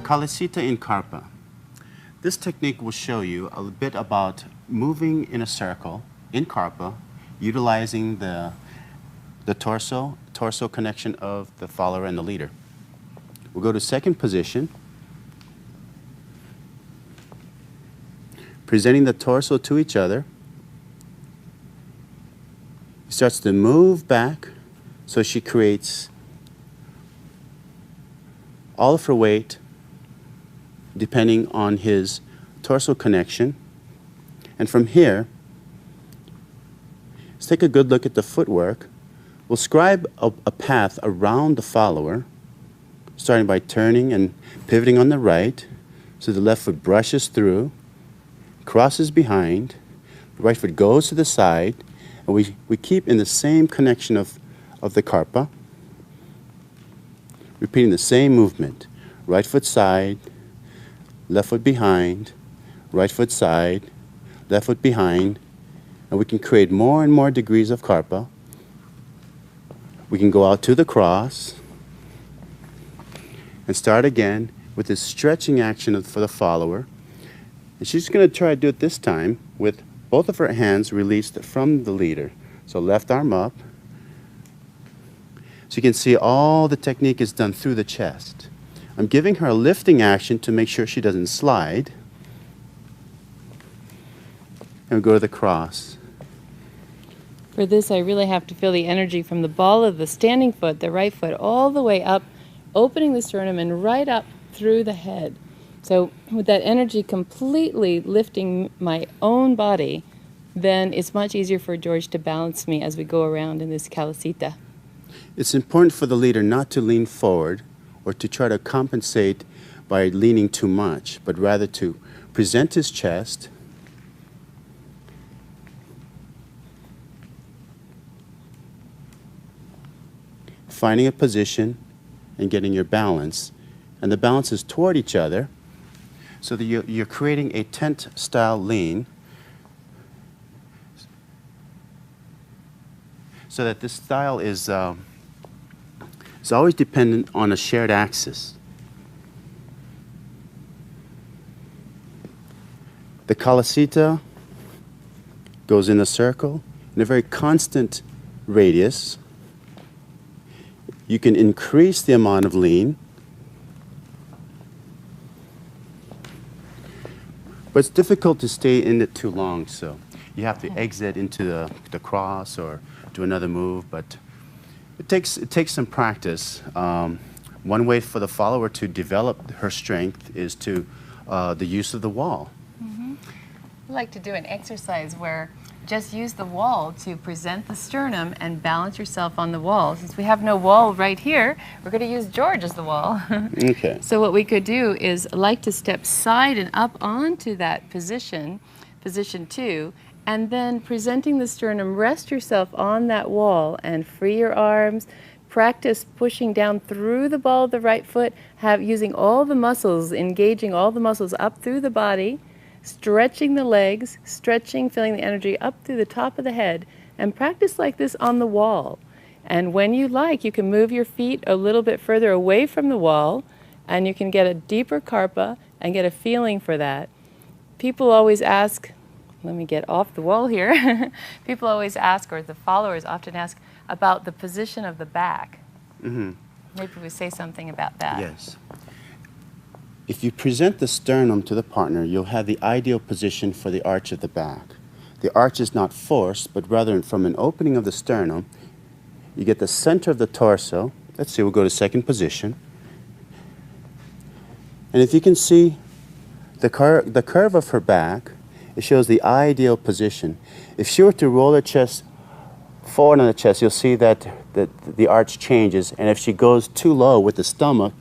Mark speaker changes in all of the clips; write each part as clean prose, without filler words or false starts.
Speaker 1: Calicita in Carpa. This technique will show you a bit about moving in a circle in Carpa, utilizing the torso connection of the follower and the leader. We'll go to second position, presenting the torso to each other. Starts to move back, so she creates all of her weight depending on his torso connection. And from here, let's take a good look at the footwork. We'll scribe a path around the follower, starting by turning and pivoting on the right, so the left foot brushes through, crosses behind, the right foot goes to the side, and we keep in the same connection of the Carpa, repeating the same movement. Right foot side, left foot behind, right foot side, left foot behind, and we can create more and more degrees of Carpa. We can go out to the cross and start again with this stretching action for the follower. And she's going to try to do it this time with both of her hands released from the leader. So left arm up. So you can see all the technique is done through the chest. I'm giving her a lifting action to make sure she doesn't slide. And we go to the cross.
Speaker 2: For this, I really have to feel the energy from the ball of the standing foot, the right foot, all the way up, opening the sternum and right up through the head. So with that energy completely lifting my own body, then it's much easier for George to balance me as we go around in this calicita.
Speaker 1: It's important for the leader not to lean forward or to try to compensate by leaning too much, but rather to present his chest, finding a position and getting your balance. And the balance is toward each other, so that you're creating a tent-style lean, so that this style is always dependent on a shared axis. The calicita goes in a circle in a very constant radius. You can increase the amount of lean, but it's difficult to stay in it too long, so you have to exit into the cross or do another move, but it takes some practice. One way for the follower to develop her strength is to the use of the wall.
Speaker 2: I like to do an exercise where just use the wall to present the sternum and balance yourself on the wall. Since we have no wall right here, we're going to use George as the wall.
Speaker 1: Okay.
Speaker 2: So what we could do is like to step side and up onto that position, position 2, and then presenting the sternum, rest yourself on that wall and free your arms. Practice pushing down through the ball of the right foot, using all the muscles, engaging all the muscles up through the body, stretching the legs, stretching, feeling the energy up through the top of the head, and practice like this on the wall. And when you like, you can move your feet a little bit further away from the wall, and you can get a deeper Carpa and get a feeling for that. People always ask, let me get off the wall here. People always ask, or the followers often ask, about the position of the back. Maybe we say something about that.
Speaker 1: Yes. If you present the sternum to the partner, you'll have the ideal position for the arch of the back. The arch is not forced, but rather from an opening of the sternum, you get the center of the torso. Let's see, we'll go to second position. And if you can see the curve of her back, it shows the ideal position. If she were to roll her chest forward on the chest, you'll see that the arch changes, and if she goes too low with the stomach,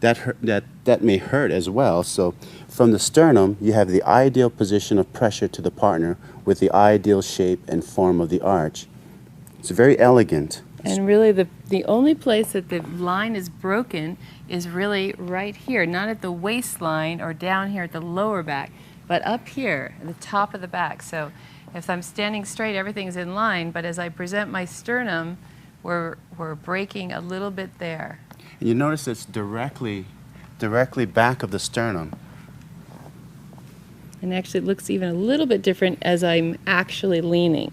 Speaker 1: that may hurt as well. So from the sternum, you have the ideal position of pressure to the partner with the ideal shape and form of the arch. It's very elegant.
Speaker 2: And really the only place that the line is broken is really right here, not at the waistline or down here at the lower back, but up here at the top of the back. So if I'm standing straight, everything's in line, but as I present my sternum, we're breaking a little bit there.
Speaker 1: And you notice it's directly directly back of the sternum.
Speaker 2: And actually it looks even a little bit different as I'm actually leaning.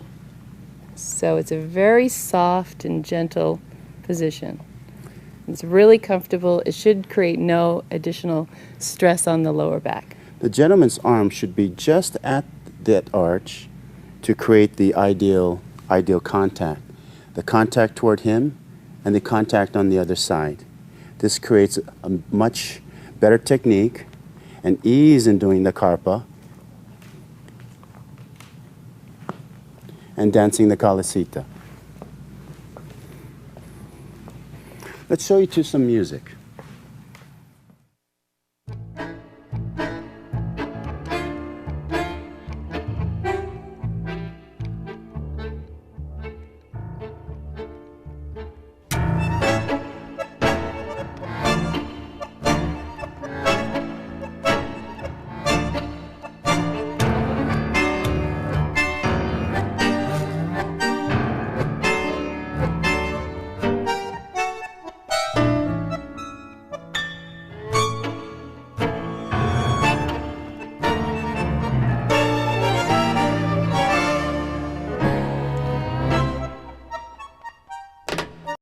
Speaker 2: So it's a very soft and gentle position. It's really comfortable. It should create no additional stress on the lower back.
Speaker 1: The gentleman's arm should be just at that arch to create the ideal contact. The contact toward him and the contact on the other side. This creates a much better technique and ease in doing the Carpa and dancing the Calicita. Let's show you to some music.